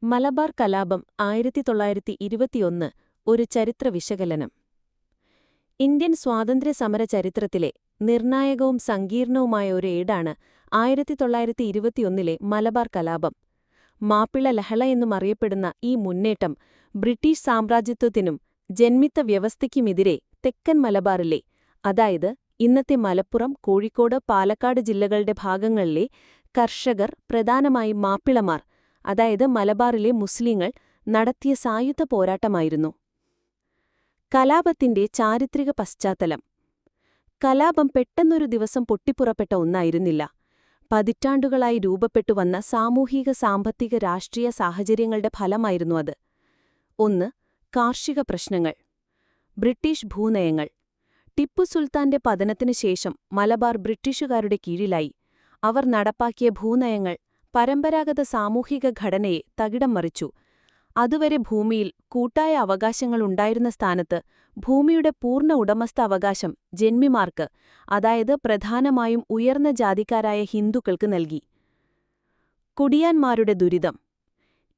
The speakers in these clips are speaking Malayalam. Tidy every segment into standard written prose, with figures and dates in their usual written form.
മലബാർ കലാപം 1921 ഒരു ചരിത്ര വിശകലനം. ഇന്ത്യൻ സ്വാതന്ത്ര്യസമര ചരിത്രത്തിലെ നിർണായകവും സങ്കീർണവുമായ ഒരു ഏടാണ് 1921 മലബാർ കലാപം. മാപ്പിള ലഹള എന്നും അറിയപ്പെടുന്ന ഈ മുന്നേറ്റം ബ്രിട്ടീഷ് സാമ്രാജ്യത്വത്തിനും ജന്മിത്ത വ്യവസ്ഥയ്ക്കുമെതിരെ തെക്കൻ മലബാറിലെ, അതായത് ഇന്നത്തെ മലപ്പുറം, കോഴിക്കോട്, പാലക്കാട് ജില്ലകളുടെ ഭാഗങ്ങളിലെ കർഷകർ, പ്രധാനമായും മാപ്പിളമാർ, അതായത് മലബാറിലെ മുസ്ലിങ്ങൾ, നടത്തിയ സായുധ പോരാട്ടമായിരുന്നു. കലാപത്തിന്റെ ചാരിത്രിക പശ്ചാത്തലം. കലാപം പെട്ടെന്നൊരു ദിവസം പൊട്ടിപ്പുറപ്പെട്ട ഒന്നായിരുന്നില്ല. പതിറ്റാണ്ടുകളായി രൂപപ്പെട്ടുവന്ന സാമൂഹിക, സാമ്പത്തിക, രാഷ്ട്രീയ സാഹചര്യങ്ങളുടെ ഫലമായിരുന്നു അത്. 1. കാർഷിക പ്രശ്നങ്ങൾ. ബ്രിട്ടീഷ് ഭൂനയങ്ങൾ. ടിപ്പു സുൽത്താന്റെ പതനത്തിനു ശേഷം മലബാർ ബ്രിട്ടീഷുകാരുടെ കീഴിലായി. അവർ നടപ്പാക്കിയ ഭൂനയങ്ങൾ പരമ്പരാഗത സാമൂഹിക ഘടനയെ തകിടം മറിച്ചു. അതുവരെ ഭൂമിയിൽ കൂട്ടായ അവകാശങ്ങളുണ്ടായിരുന്ന സ്ഥാനത്ത് ഭൂമിയുടെ പൂർണ്ണ ഉടമസ്ഥാവകാശം ജന്മിമാർക്ക്, അതായത് പ്രധാനമായും ഉയർന്ന ജാതിക്കാരായ ഹിന്ദുക്കൾക്ക് നൽകി. കുടിയാന്മാരുടെ ദുരിതം.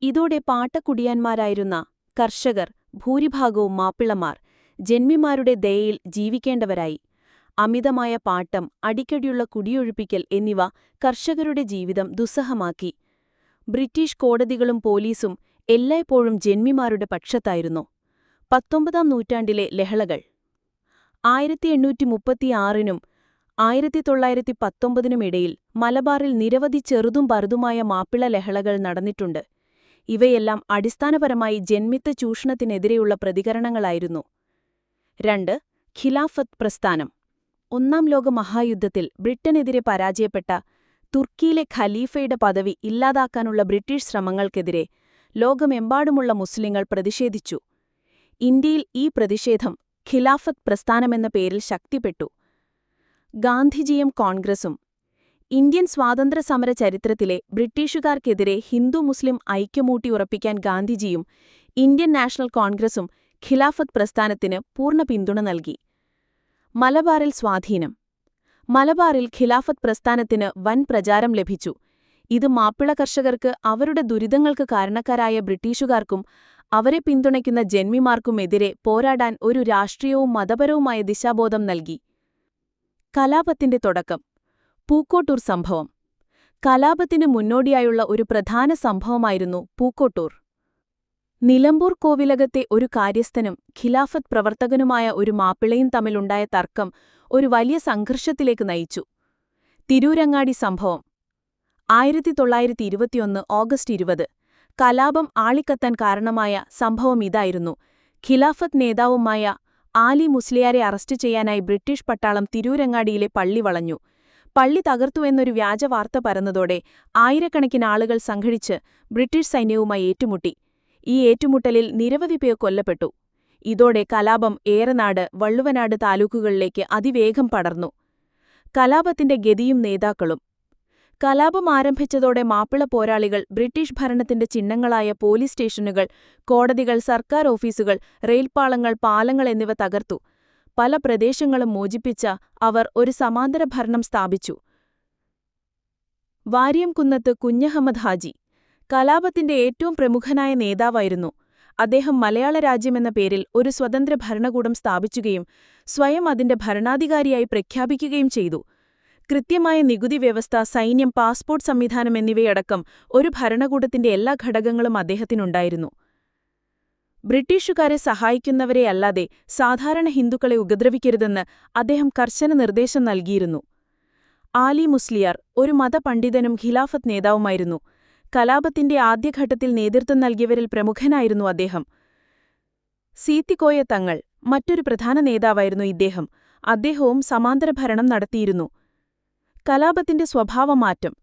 ഇതോടെ പാട്ടക്കുടിയാന്മാരായിരുന്ന കർഷകർ, ഭൂരിഭാഗവും മാപ്പിളമാർ, ജന്മിമാരുടെ ദയയിൽ ജീവിക്കേണ്ടവരായി. അമിതമായ പാട്ടം, അടിക്കടിയുള്ള കുടിയൊഴിപ്പിക്കൽ എന്നിവ കർഷകരുടെ ജീവിതം ദുസ്സഹമാക്കി. ബ്രിട്ടീഷ് കോടതികളും പോലീസും എല്ലായ്പ്പോഴും ജന്മിമാരുടെ പക്ഷത്തായിരുന്നു. 19-ാം നൂറ്റാണ്ടിലെ ലഹളകൾ. 1836-നും 1919-നും ഇടയിൽ മലബാറിൽ നിരവധി ചെറുതും പറുതുമായ മാപ്പിള ലഹളകൾ നടന്നിട്ടുണ്ട്. ഇവയെല്ലാം അടിസ്ഥാനപരമായി ജന്മിത്ത ചൂഷണത്തിനെതിരെയുള്ള പ്രതികരണങ്ങളായിരുന്നു. 2. ഖിലാഫത്ത് പ്രസ്ഥാനം. ഒന്നാം ലോക മഹായുദ്ധത്തിൽ ബ്രിട്ടനെതിരെ പരാജയപ്പെട്ട തുർക്കിയിലെ ഖലീഫയുടെ പദവി ഇല്ലാതാക്കാനുള്ള ബ്രിട്ടീഷ് ശ്രമങ്ങൾക്കെതിരെ ലോകമെമ്പാടുമുള്ള മുസ്ലിങ്ങൾ പ്രതിഷേധിച്ചു. ഇന്ത്യയിൽ ഈ പ്രതിഷേധം ഖിലാഫത്ത് പ്രസ്ഥാനമെന്ന പേരിൽ ശക്തിപ്പെട്ടു. ഗാന്ധിജിയും കോൺഗ്രസും. ഇന്ത്യൻ സ്വാതന്ത്ര്യസമര ചരിത്രത്തിലെ ബ്രിട്ടീഷുകാർക്കെതിരെ ഹിന്ദു-മുസ്ലിം ഐക്യമൂട്ടിയുറപ്പിക്കാൻ ഗാന്ധിജിയും ഇന്ത്യൻ നാഷണൽ കോൺഗ്രസും ഖിലാഫത്ത് പ്രസ്ഥാനത്തിന് പൂർണ്ണ പിന്തുണ നൽകി. മലബാറിൽ സ്വാധീനം. മലബാറിൽ ഖിലാഫത്ത് പ്രസ്ഥാനത്തിന് വൻ പ്രചാരം ലഭിച്ചു. ഇത് മാപ്പിള കർഷകർക്ക് അവരുടെ ദുരിതങ്ങൾക്ക് കാരണക്കാരായ ബ്രിട്ടീഷുകാർക്കും അവരെ പിന്തുണയ്ക്കുന്ന ജന്മിമാർക്കുമെതിരെ പോരാടാൻ ഒരു രാഷ്ട്രീയവും മതപരവുമായ ദിശാബോധം നൽകി. കലാപത്തിന്റെ തുടക്കം. പൂക്കോട്ടൂർ സംഭവം. കലാപത്തിന് മുന്നോടിയായുള്ള ഒരു പ്രധാന സംഭവമായിരുന്നു പൂക്കോട്ടൂർ. നിലമ്പൂർ കോവിലകത്തെ ഒരു കാര്യസ്ഥനും ഖിലാഫത്ത് പ്രവർത്തകനുമായ ഒരു മാപ്പിളയും തമ്മിലുണ്ടായ തർക്കം ഒരു വലിയ സംഘർഷത്തിലേക്ക് നയിച്ചു. തിരൂരങ്ങാടി സംഭവം. 1921 ഓഗസ്റ്റ് 20. കലാപം ആളിക്കത്താൻ കാരണമായ സംഭവം ഇതായിരുന്നു. ഖിലാഫത്ത് നേതാവുമായ ആലി മുസ്ലിയാരെ അറസ്റ്റ് ചെയ്യാനായി ബ്രിട്ടീഷ് പട്ടാളം തിരൂരങ്ങാടിയിലെ പള്ളി വളഞ്ഞു. പള്ളി തകർത്തുവെന്നൊരു വ്യാജവാർത്ത പരന്നതോടെ ആയിരക്കണക്കിന് ആളുകൾ സംഘടിച്ച് ബ്രിട്ടീഷ് സൈന്യവുമായി ഏറ്റുമുട്ടി. ഈ ഏറ്റുമുട്ടലിൽ നിരവധി പേർ കൊല്ലപ്പെട്ടു. ഇതോടെ കലാപം ഏറനാട്, വള്ളുവനാട് താലൂക്കുകളിലേക്ക് അതിവേഗം പടർന്നു. കലാപത്തിന്റെ ഗതിയും നേതാക്കളും. കലാപം ആരംഭിച്ചതോടെ മാപ്പിള പോരാളികൾ ബ്രിട്ടീഷ് ഭരണത്തിന്റെ ചിഹ്നങ്ങളായ പോലീസ് സ്റ്റേഷനുകൾ, കോടതികൾ, സർക്കാർ ഓഫീസുകൾ, റെയിൽപ്പാളങ്ങൾ, പാലങ്ങൾ എന്നിവ തകർത്തു. പല പ്രദേശങ്ങളും മോചിപ്പിച്ച അവർ ഒരു സമാന്തര ഭരണം സ്ഥാപിച്ചു. വാര്യംകുന്നത്ത് കുഞ്ഞഹമ്മദ് ഹാജി കലാപത്തിന്റെ ഏറ്റവും പ്രമുഖനായ നേതാവായിരുന്നു. അദ്ദേഹം മലയാള രാജ്യമെന്ന പേരിൽ ഒരു സ്വതന്ത്ര ഭരണകൂടം സ്ഥാപിക്കുകയും സ്വയം അതിന്റെ ഭരണാധികാരിയായി പ്രഖ്യാപിക്കുകയും ചെയ്തു. കൃത്യമായ നികുതി വ്യവസ്ഥ, സൈന്യം, പാസ്പോർട്ട് സംവിധാനം എന്നിവയടക്കം ഒരു ഭരണകൂടത്തിന്റെ എല്ലാ ഘടകങ്ങളും അദ്ദേഹത്തിനുണ്ടായിരുന്നു. ബ്രിട്ടീഷുകാരെ സഹായിക്കുന്നവരെയല്ലാതെ സാധാരണ ഹിന്ദുക്കളെ ഉപദ്രവിക്കരുതെന്ന് അദ്ദേഹം കർശന നിർദ്ദേശം നൽകിയിരുന്നു. ആലി മുസ്ലിയാർ ഒരു മതപണ്ഡിതനും ഖിലാഫത്ത് നേതാവുമായിരുന്നു. കലാപത്തിന്റെ ആദ്യഘട്ടത്തിൽ നേതൃത്വം നൽകിയവരിൽ പ്രമുഖനായിരുന്നു അദ്ദേഹം. സീത്തിക്കോയ തങ്ങൾ മറ്റൊരു പ്രധാന നേതാവായിരുന്നു ഇദ്ദേഹം. അദ്ദേഹവും സമാന്തര ഭരണം നടത്തിയിരുന്നു. കലാപത്തിന്റെ സ്വഭാവമാറ്റം.